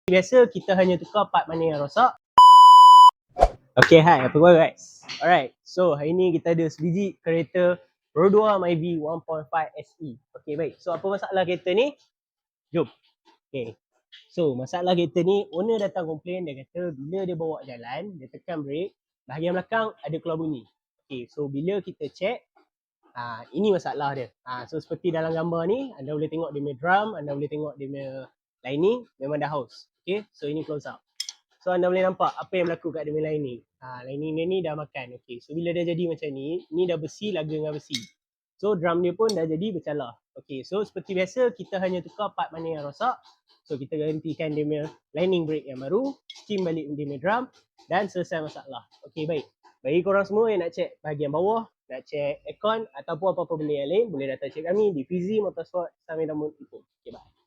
Biasa kita hanya tukar part mana yang rosak. Okay, hai, apa khabar guys? Alright, so hari ni kita ada sebiji kereta Roadwa Myvi 1.5 SE. Okay, baik. So apa masalah kereta ni? Jom. Okay. So masalah kereta ni, owner datang komplain, dia kata bila dia bawa jalan, dia tekan brake, bahagian belakang ada keluar bunyi. Okay, so bila kita check, ini masalah dia. So seperti dalam gambar ni, anda boleh tengok dia punya drum, anda boleh tengok dia punya lining, memang dah house. Okay, so ini close up. So anda boleh nampak apa yang berlaku kat dia punya lining. Lining dia ni dah makan. Okay, so bila dia jadi macam ni dah besi laga dengan besi. So drum dia pun dah jadi bercalar. Okay, so seperti biasa kita hanya tukar part mana yang rosak. So kita gantikan dia punya lining brake yang baru, steam balik dia punya drum dan selesai masalah. Okay, baik. Bagi korang semua yang nak check bahagian bawah, nak check aircon ataupun apa-apa benda yang lain, boleh datang check kami di Fizi Motorsport Samin Damun Ipoh. Okay, bye.